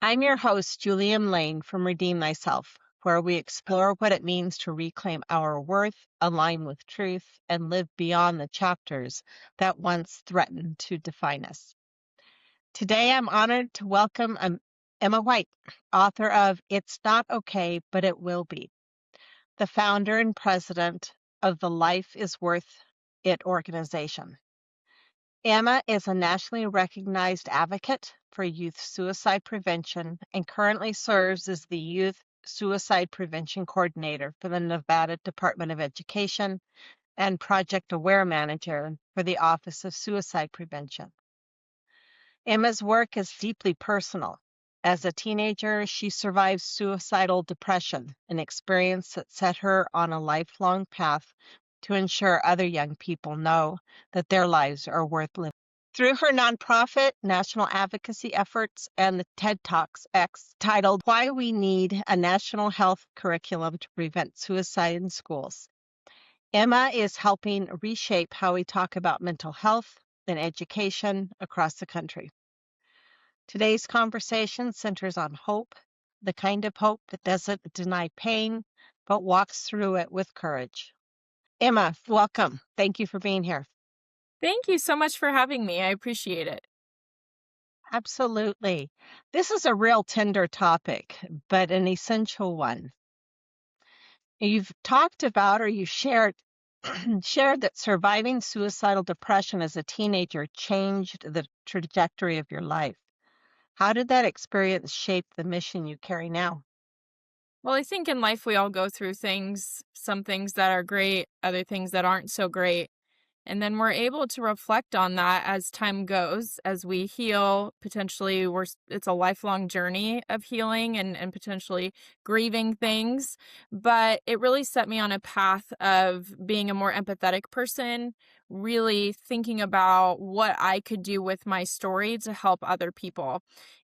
I'm your host, Julian Lane from Redeem Thyself, where we explore what it means to reclaim our worth, align with truth, and live beyond the chapters that once threatened to define us. Today, I'm honored to welcome Emma White, author of It's Not Okay, But It Will Be, the founder and president of the Life is Worth It organization. Emma is a nationally recognized advocate for youth suicide prevention and currently serves as the Youth Suicide Prevention Coordinator for the Nevada Department of Education and Project Aware Manager for the Office of Suicide Prevention. Emma's work is deeply personal. As a teenager, she survived suicidal depression, an experience that set her on a lifelong path to ensure other young people know that their lives are worth living. Through her nonprofit national advocacy efforts and the TED Talks X titled Why We Need a National Health Curriculum to Prevent Suicide in Schools, Emma is helping reshape how we talk about mental health and education across the country. Today's conversation centers on hope, the kind of hope that doesn't deny pain, but walks through it with courage. Emma, welcome. Thank you for being here. Thank you so much for having me. I appreciate it. Absolutely. This is a real tender topic, but an essential one. You've talked about or you shared shared that surviving suicidal depression as a teenager changed the trajectory of your life. How did that experience shape the mission you carry now? Well, I think in life we all go through things, some things that are great, other things that aren't so great. And then we're able to reflect on that as time goes, as we heal. Potentially, it's a lifelong journey of healing and potentially grieving things. But it really set me on a path of being a more empathetic person, really thinking about what I could do with my story to help other people.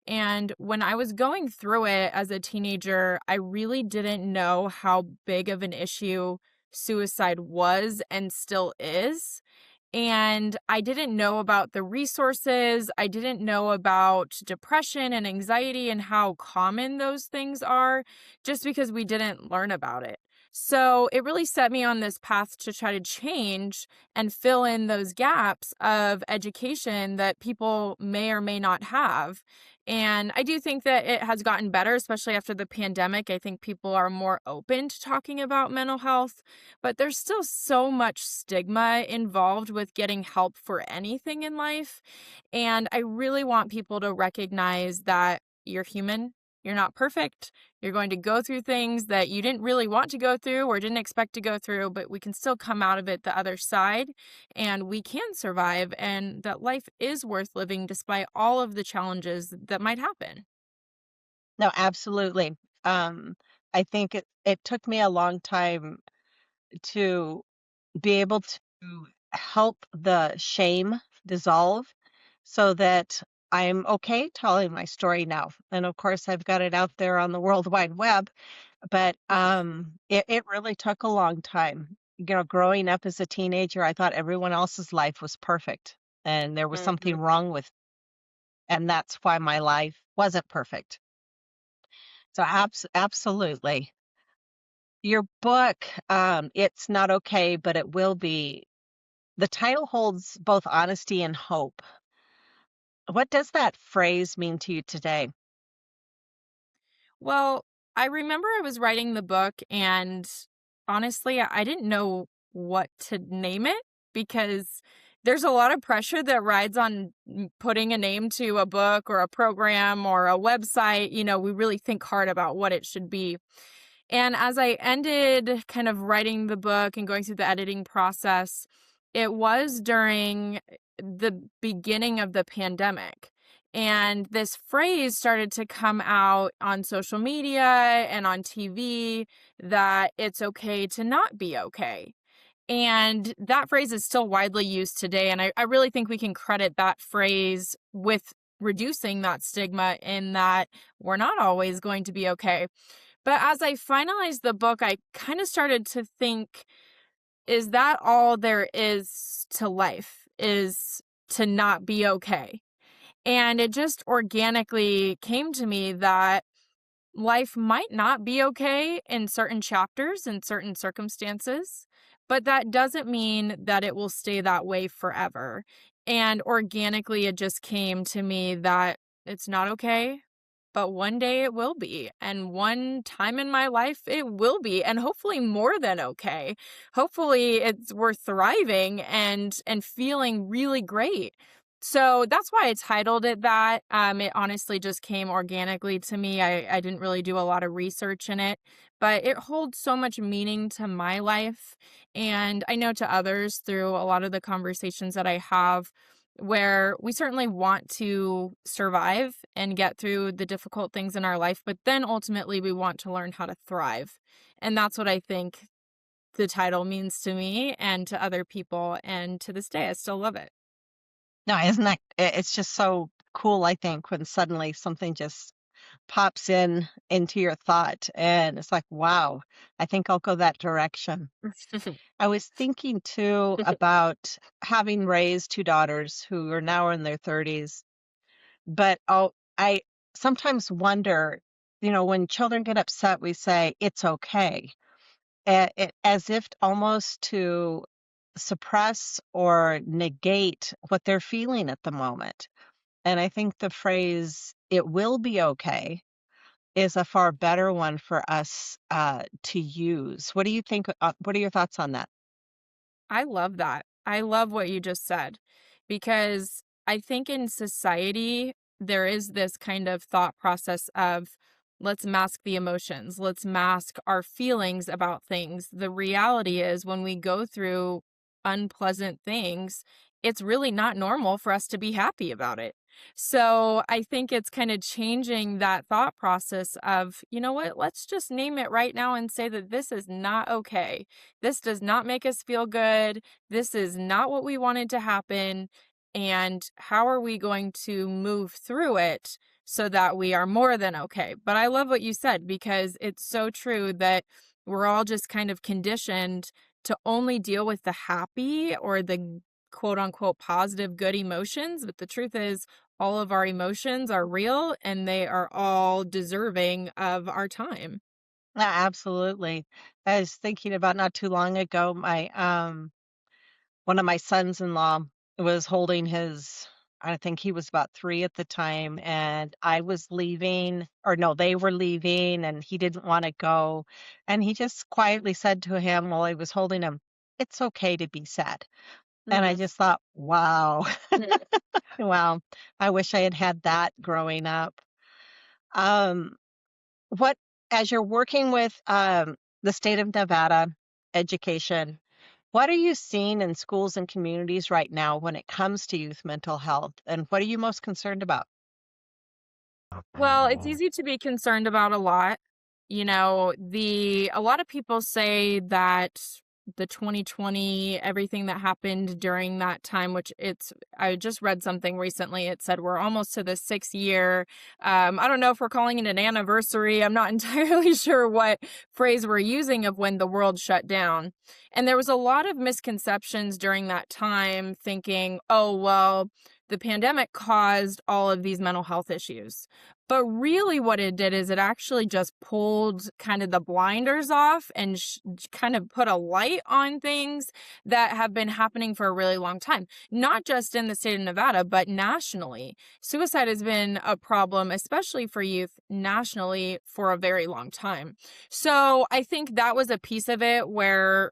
And when I was going through it as a teenager, I really didn't know how big of an issue suicide was and still is. And I didn't know about the resources. I didn't know about depression and anxiety and how common those things are just because we didn't learn about it. So it really set me on this path to try to change and fill in those gaps of education that people may or may not have. And I do think that it has gotten better, especially after the pandemic. I think people are more open to talking about mental health, but there's still so much stigma involved with getting help for anything in life. And I really want people to recognize that you're human. You're not perfect. You're going to go through things that you didn't really want to go through or didn't expect to go through, but we can still come out of it the other side and we can survive, and that life is worth living despite all of the challenges that might happen. No, absolutely. Um, I think it took me a long time to be able to help the shame dissolve so that I'm okay telling my story now. And of course, I've got it out there on the World Wide Web, but it really took a long time. Growing up as a teenager, I thought everyone else's life was perfect and there was something Mhm. wrong with, and that's why my life wasn't perfect. So absolutely. Your book, It's Not Okay, But It Will Be. The title holds both honesty and hope. What does that phrase mean to you today? Well, I remember I was writing the book, and honestly, I didn't know what to name it because there's a lot of pressure that rides on putting a name to a book or a program or a website. We really think hard about what it should be. And as I ended kind of writing the book and going through the editing process, it was during the beginning of the pandemic. And this phrase started to come out on social media and on TV that it's okay to not be okay. And that phrase is still widely used today. And I really think we can credit that phrase with reducing that stigma in that we're not always going to be okay. But as I finalized the book, I kind of started to think, is that all there is to life? Is to not be okay? And it just organically came to me that life might not be okay in certain chapters, in certain circumstances, but that doesn't mean that it will stay that way forever. And organically, it just came to me that it's not okay, but one day it will be. And one time in my life, it will be. And hopefully more than okay. Hopefully it's worth thriving and feeling really great. So that's why I titled it that. It honestly just came organically to me. I didn't really do a lot of research in it, but it holds so much meaning to my life. And I know to others through a lot of the conversations that I have, where we certainly want to survive and get through the difficult things in our life, but then ultimately we want to learn how to thrive. And that's what I think the title means to me and to other people. And to this day, I still love it. No, isn't that it's just so cool, I think, when suddenly something just pops into your thought and it's like, wow, I think I'll go that direction. I was thinking too about having raised two daughters who are now in their 30s, but I sometimes wonder, when children get upset, we say it's okay, as if almost to suppress or negate what they're feeling at the moment. And I think the phrase, it will be okay, is a far better one for us to use. What do you think? What are your thoughts on that? I love that. I love what you just said because I think in society, there is this kind of thought process of let's mask the emotions, let's mask our feelings about things. The reality is, when we go through unpleasant things, it's really not normal for us to be happy about it. So I think it's kind of changing that thought process of, you know what, let's just name it right now and say that this is not okay. This does not make us feel good. This is not what we wanted to happen. And how are we going to move through it so that we are more than okay? But I love what you said because it's so true that we're all just kind of conditioned to only deal with the happy or the quote unquote positive good emotions. But the truth is, all of our emotions are real and they are all deserving of our time. Absolutely. I was thinking about not too long ago, my one of my sons-in-law was holding his, I think he was about 3 at the time, and I was leaving, or no, they were leaving, and he didn't wanna go, and he just quietly said to him while I was holding him, "It's okay to be sad." And I Mhm. just thought, "Wow." Wow. I wish I had had that growing up. Um, what as you're working with, the state of Nevada education, what are you seeing in schools and communities right now when it comes to youth mental health, and what are you most concerned about? Well, it's easy to be concerned about a lot. You know, the a lot of people say that the 2020, everything that happened during that time, which it's I just read something recently. It said we're almost to the 6th year. I don't know if we're calling it an anniversary. I'm not entirely sure what phrase we're using of when the world shut down. And there was a lot of misconceptions during that time, thinking, oh, well, the pandemic caused all of these mental health issues. But really what it did is it actually just pulled kind of the blinders off and kind of put a light on things that have been happening for a really long time, not just in the state of Nevada, but nationally. Suicide has been a problem, especially for youth nationally, for a very long time. So I think that was a piece of it where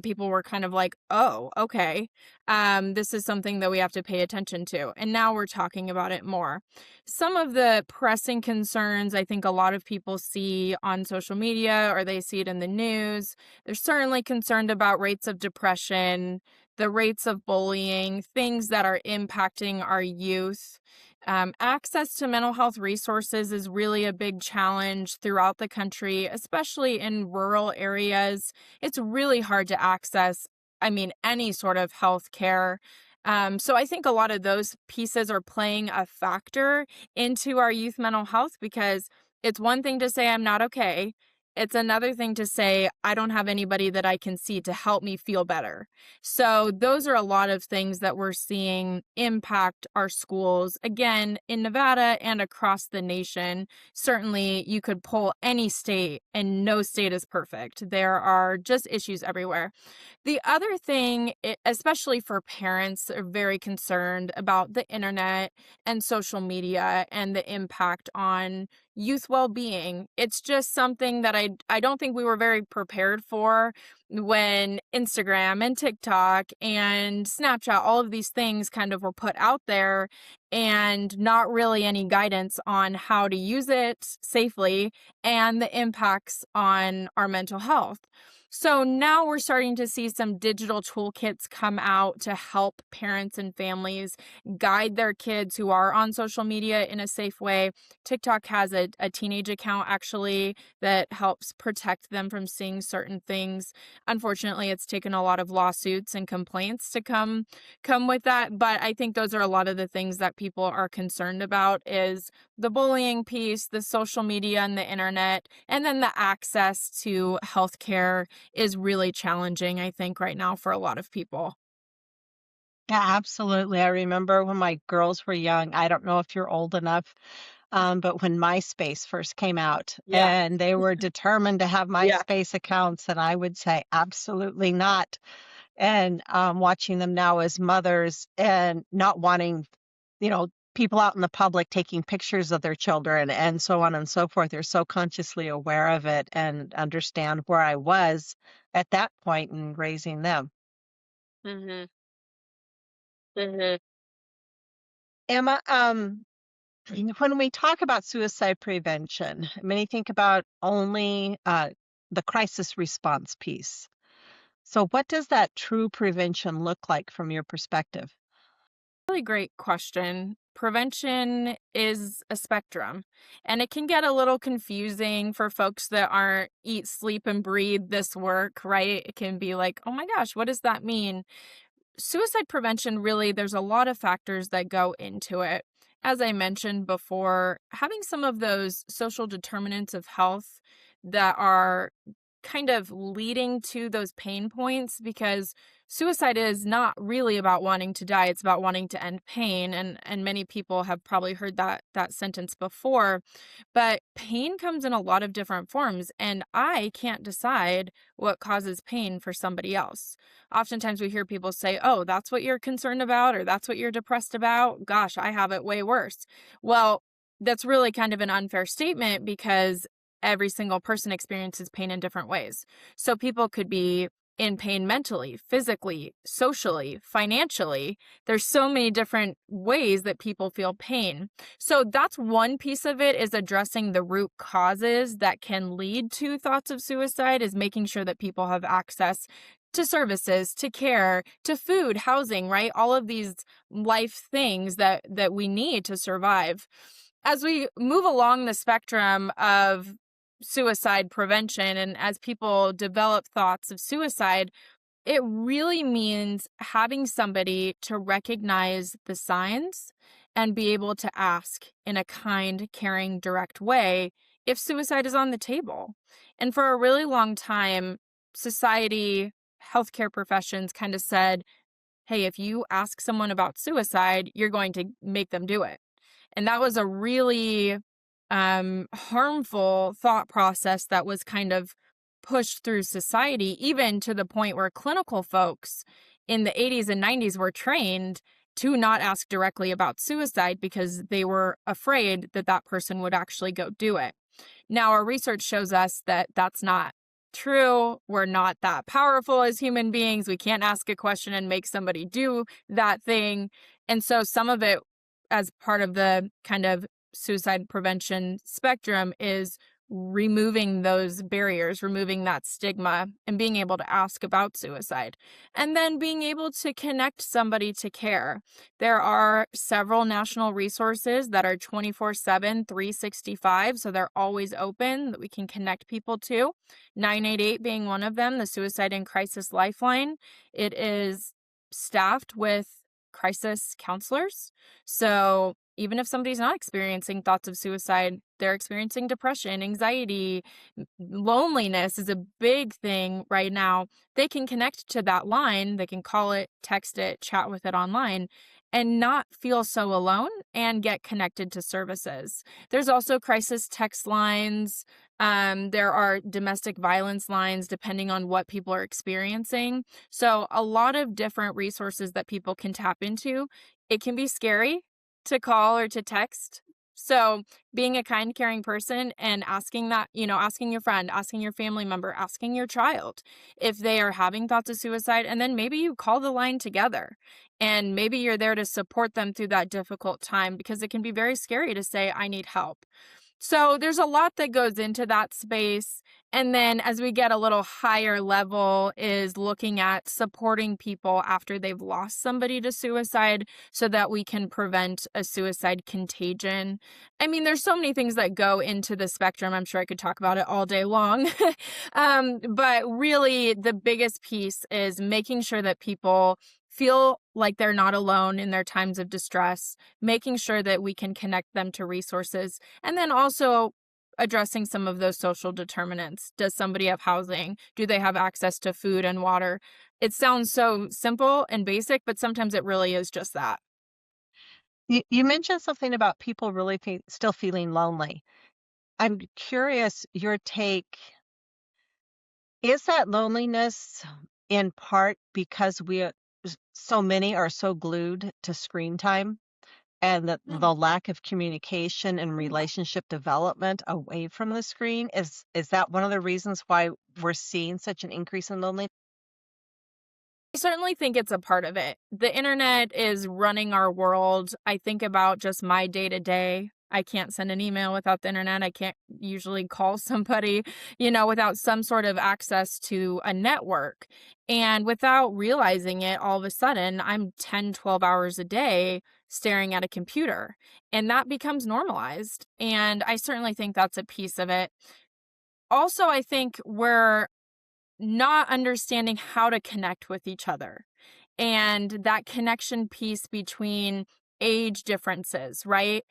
people were kind of like, oh, okay, this is something that we have to pay attention to. And now we're talking about it more. Some of the pressing concerns I think a lot of people see on social media or they see it in the news. They're certainly concerned about rates of depression, the rates of bullying, things that are impacting our youth. Access to mental health resources is really a big challenge throughout the country, especially in rural areas. It's really hard to access, I mean, any sort of health care. So I think a lot of those pieces are playing a factor into our youth mental health because it's one thing to say I'm not okay. It's another thing to say, I don't have anybody that I can see to help me feel better. So, those are a lot of things that we're seeing impact our schools, again, in Nevada and across the nation. Certainly, you could pull any state, and no state is perfect. There are just issues everywhere. The other thing, especially for parents, are very concerned about the internet and social media and the impact on youth well-being. It's just something that I don't think we were very prepared for when Instagram and TikTok and Snapchat, all of these things kind of were put out there, and not really any guidance on how to use it safely and the impacts on our mental health. So now we're starting to see some digital toolkits come out to help parents and families guide their kids who are on social media in a safe way. TikTok has a teenage account actually that helps protect them from seeing certain things. Unfortunately, it's taken a lot of lawsuits and complaints to come with that, but I think those are a lot of the things that people are concerned about is the bullying piece, the social media and the internet, and then the access to healthcare is really challenging, I think, right now for a lot of people. Yeah, absolutely. I remember when my girls were young, I don't know if you're old enough, but when MySpace first came out Yeah. and they were determined to have Yeah. MySpace accounts, and I would say, absolutely not. And watching them now as mothers and not wanting, people out in the public taking pictures of their children and so on and so forth. They're so consciously aware of it and understand where I was at that point in raising them. Mhm. Mhm. Emma, when we talk about suicide prevention, many think about only the crisis response piece. So, what does that true prevention look like from your perspective? Really great question. Prevention is a spectrum, and it can get a little confusing for folks that aren't eat, sleep, and breathe this work, right? It can be like, oh my gosh, what does that mean? Suicide prevention, really, there's a lot of factors that go into it. As I mentioned before, having some of those social determinants of health that are kind of leading to those pain points, because suicide is not really about wanting to die, it's about wanting to end pain, and many people have probably heard that sentence before. But pain comes in a lot of different forms, and I can't decide what causes pain for somebody else. Oftentimes we hear people say, oh, that's what you're concerned about, or that's what you're depressed about. Gosh, I have it way worse. Well, that's really kind of an unfair statement because every single person experiences pain in different ways. So people could be in pain mentally, physically, socially, financially. There's so many different ways that people feel pain. So that's one piece of it, is addressing the root causes that can lead to thoughts of suicide, is making sure that people have access to services, to care, to food, housing, right? All of these life things that we need to survive. As we move along the spectrum of suicide prevention, and as people develop thoughts of suicide, it really means having somebody to recognize the signs and be able to ask in a kind, caring, direct way if suicide is on the table. And for a really long time, society, healthcare professions kind of said, hey, if you ask someone about suicide, you're going to make them do it. And that was a really harmful thought process that was kind of pushed through society, even to the point where clinical folks in the 80s and 90s were trained to not ask directly about suicide because they were afraid that that person would actually go do it. Now, our research shows us that that's not true. We're not that powerful as human beings. We can't ask a question and make somebody do that thing. And so some of it, as part of the kind of suicide prevention spectrum, is removing those barriers, removing that stigma, and being able to ask about suicide. And then being able to connect somebody to care. There are several national resources that are 24/7, 365, so they're always open that we can connect people to. 988 being one of them, the Suicide and Crisis Lifeline. It is staffed with crisis counselors. So even if somebody's not experiencing thoughts of suicide, they're experiencing depression, anxiety, loneliness is a big thing right now. They can connect to that line, they can call it, text it, chat with it online, and not feel so alone and get connected to services. There's also crisis text lines. There are domestic violence lines depending on what people are experiencing. So, a lot of different resources that people can tap into. It can be scary to call or to text. So, being a kind, caring person and asking that, asking your friend, asking your family member, asking your child if they are having thoughts of suicide, and then maybe you call the line together and maybe you're there to support them through that difficult time because it can be very scary to say, I need help. So there's a lot that goes into that space. And then as we get a little higher level is looking at supporting people after they've lost somebody to suicide so that we can prevent a suicide contagion. I mean, there's so many things that go into the spectrum. I'm sure I could talk about it all day long. But really, the biggest piece is making sure that people feel like they're not alone in their times of distress, making sure that we can connect them to resources, and then also addressing some of those social determinants. Does somebody have housing? Do they have access to food and water? It sounds so simple and basic, but sometimes it really is just that. You mentioned something about people really still feeling lonely. I'm curious your take. Is that loneliness in part because so many are so glued to screen time and that the lack of communication and relationship development away from the screen is that one of the reasons why we're seeing such an increase in loneliness? I certainly think it's a part of it. The internet is running our world. I think about just my day to day. I can't send an email without the internet. I can't usually call somebody, without some sort of access to a network. And without realizing it, all of a sudden, I'm 10, 12 hours a day staring at a computer. And that becomes normalized. And I certainly think that's a piece of it. Also, I think we're not understanding how to connect with each other and that connection piece between age differences, right?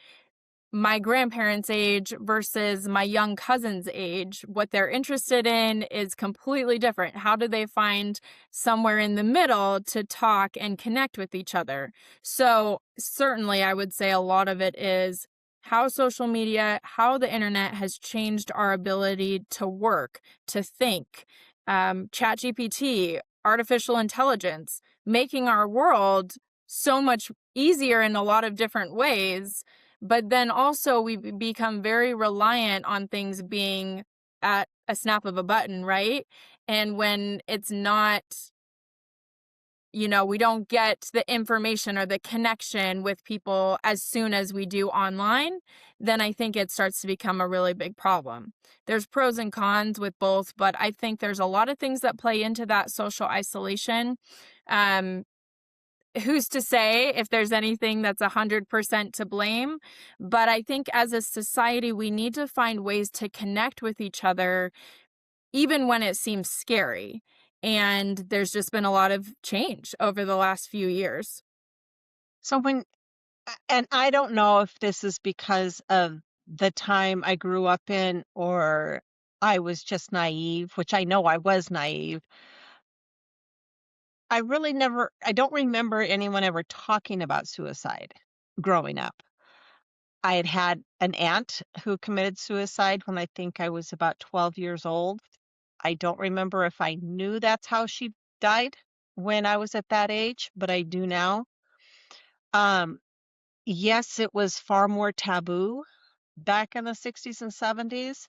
My grandparents' age versus my young cousin's age, what they're interested in is completely different. How do they find somewhere in the middle to talk and connect with each other? So, certainly, I would say a lot of it is how social media, how the internet has changed our ability to work, to think. ChatGPT, artificial intelligence, making our world so much easier in a lot of different ways, but then also we become very reliant on things being at a snap of a button, right? And when it's not, we don't get the information or the connection with people as soon as we do online, then I think it starts to become a really big problem. There's pros and cons with both, but I think there's a lot of things that play into that social isolation. Um, who's to say if there's anything that's 100% to blame? But I think as a society, we need to find ways to connect with each other, even when it seems scary. And there's just been a lot of change over the last few years. So and I don't know if this is because of the time I grew up in or I was just naive, which I know I was naive. I don't remember anyone ever talking about suicide growing up. I had an aunt who committed suicide when I think I was about 12 years old. I don't remember if I knew that's how she died when I was at that age, but I do now. Um, yes, it was far more taboo back in the 60s and 70s,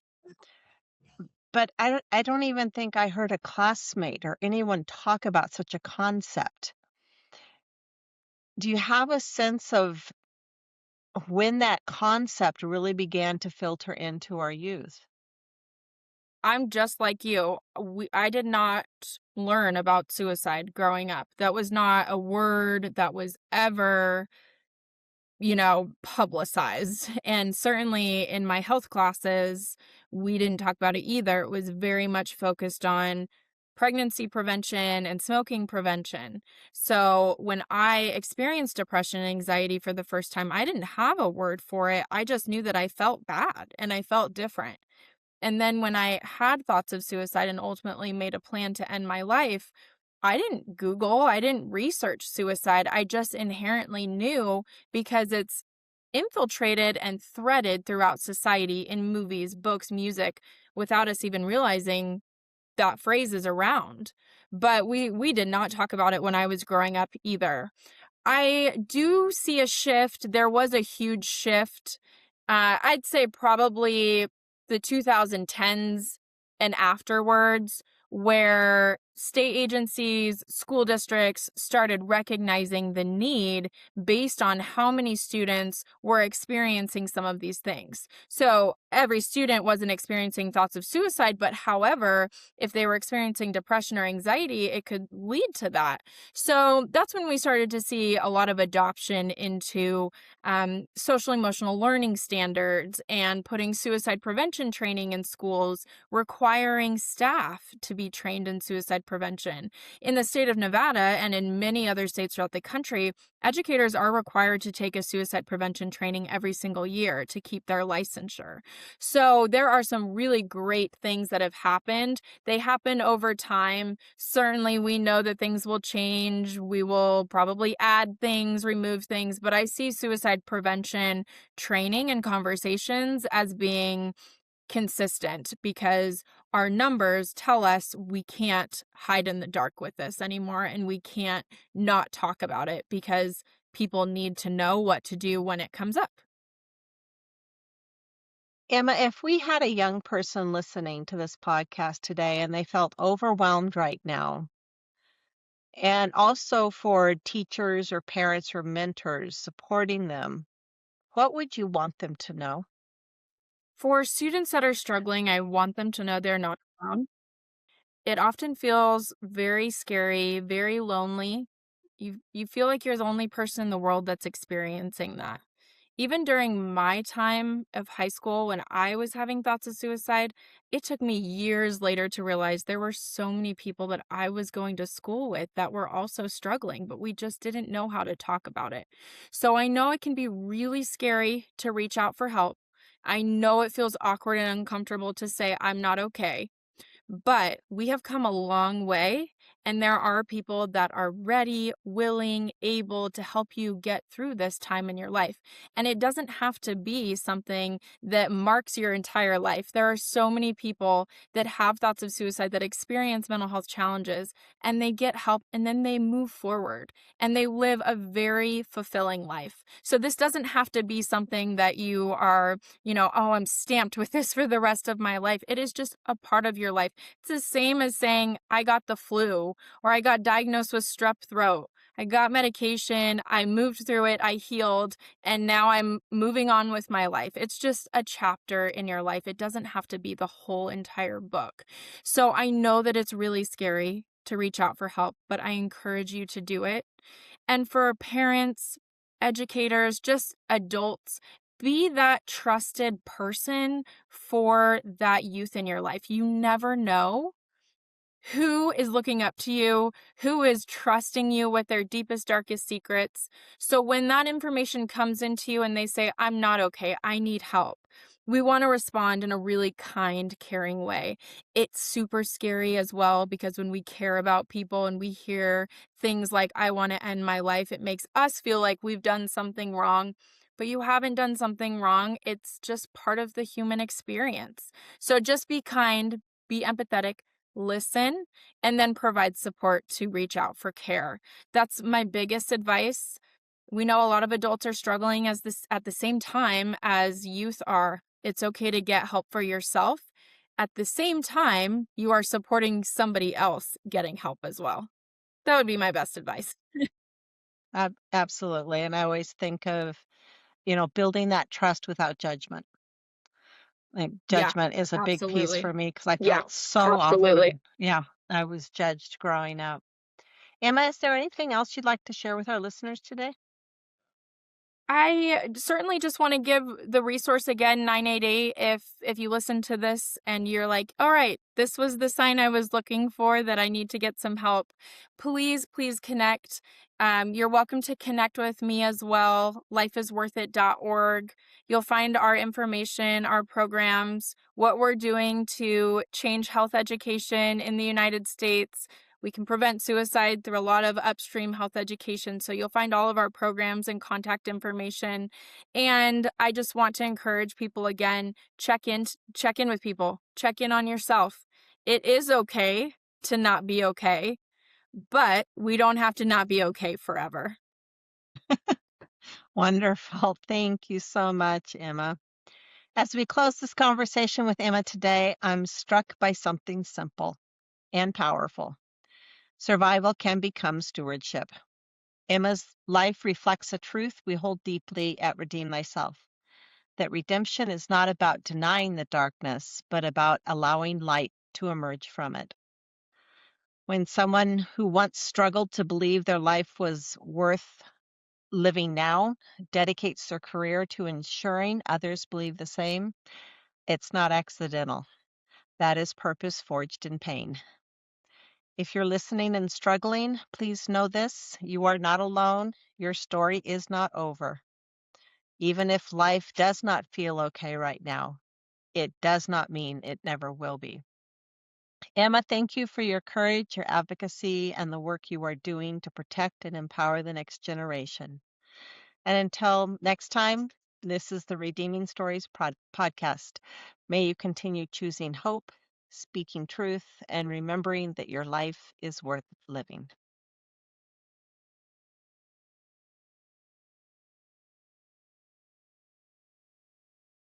but I don't even think I heard a classmate or anyone talk about such a concept. Do you have a sense of when that concept really began to filter into our youth? I'm just like you. I did not learn about suicide growing up. That was not a word that was ever publicized. And certainly in my health classes, we didn't talk about it either. It was very much focused on pregnancy prevention and smoking prevention. So when I experienced depression and anxiety for the first time, I didn't have a word for it. I just knew that I felt bad and I felt different. And then when I had thoughts of suicide and ultimately made a plan to end my life, I didn't Google, I didn't research suicide. I just inherently knew because it's infiltrated and threaded throughout society in movies, books, music, without us even realizing that phrase is around. But we did not talk about it when I was growing up either. I do see a shift. There was a huge shift. I'd say probably the 2010s and afterwards, where state agencies, school districts started recognizing the need based on how many students were experiencing some of these things. So every student wasn't experiencing thoughts of suicide, but however, if they were experiencing depression or anxiety, it could lead to that. So that's when we started to see a lot of adoption into social emotional learning standards and putting suicide prevention training in schools, requiring staff to be trained in suicide prevention. In the state of Nevada and in many other states throughout the country, educators are required to take a suicide prevention training every single year to keep their licensure. So there are some really great things that have happened. They happen over time. Certainly, we know that things will change. We will probably add things, remove things, but I see suicide prevention training and conversations as being consistent because our numbers tell us we can't hide in the dark with this anymore and we can't not talk about it because people need to know what to do when it comes up. Emma, if we had a young person listening to this podcast today and they felt overwhelmed right now, and also for teachers or parents or mentors supporting them, what would you want them to know? For students that are struggling, I want them to know they're not alone. It often feels very scary, very lonely. You feel like you're the only person in the world that's experiencing that. Even during my time of high school when I was having thoughts of suicide, it took me years later to realize there were so many people that I was going to school with that were also struggling, but we just didn't know how to talk about it. So I know it can be really scary to reach out for help. I know it feels awkward and uncomfortable to say, I'm not okay. But we have come a long way, and there are people that are ready, willing, able to help you get through this time in your life. And it doesn't have to be something that marks your entire life. There are so many people that have thoughts of suicide that experience mental health challenges and they get help and then they move forward and they live a very fulfilling life. So this doesn't have to be something that you are, oh, I'm stamped with this for the rest of my life. It is just a part of your life. It's the same as saying, I got the flu or I got diagnosed with strep throat. I got medication, I moved through it, I healed, and now I'm moving on with my life. It's just a chapter in your life. It doesn't have to be the whole entire book. So I know that it's really scary to reach out for help, but I encourage you to do it. And for parents, educators, just adults, be that trusted person for that youth in your life. You never know who is looking up to you, who is trusting you with their deepest, darkest secrets. So when that information comes into you and they say, I'm not okay, I need help, we want to respond in a really kind, caring way. It's super scary as well because when we care about people and we hear things like, I want to end my life, it makes us feel like we've done something wrong. But you haven't done something wrong. It's just part of the human experience. So just be kind, be empathetic, listen, and then provide support to reach out for care. That's my biggest advice. We know a lot of adults are struggling as this at the same time as youth are. It's okay to get help for yourself. At the same time, you are supporting somebody else getting help as well. That would be my best advice. Absolutely. And I always think of, building that trust without judgment. Like Yeah, judgment is a big piece absolutely. for me because I felt so often, yeah, I was judged growing up. Emma, is there anything else you'd like to share with our listeners today? I certainly just want to give the resource again, 988. If you listen to this and you're like, all right, this was the sign I was looking for that I need to get some help, please connect. You're welcome to connect with me as well, lifeisworthit.org. You'll find our information, our programs, what we're doing to change health education in the United States. We can prevent suicide through a lot of upstream health education. So you'll find all of our programs and contact information. And I just want to encourage people again, check in with people, check in on yourself. It is okay to not be okay, but we don't have to not be okay forever. Wonderful. Thank you so much, Emma. As we close this conversation with Emma today, I'm struck by something simple and powerful. Survival can become stewardship. Emma's life reflects a truth we hold deeply at Redeem Thyself, that redemption is not about denying the darkness, but about allowing light to emerge from it. When someone who once struggled to believe their life was worth living now dedicates their career to ensuring others believe the same, it's not accidental. That is purpose forged in pain. If you're listening and struggling, please know this: you are not alone. Your story is not over. Even if life does not feel okay right now, it does not mean it never will be. Emma, thank you for your courage, your advocacy, and the work you are doing to protect and empower the next generation. And until next time, this is the Redeeming Stories podcast. May you continue choosing hope, speaking truth, and remembering that your life is worth living.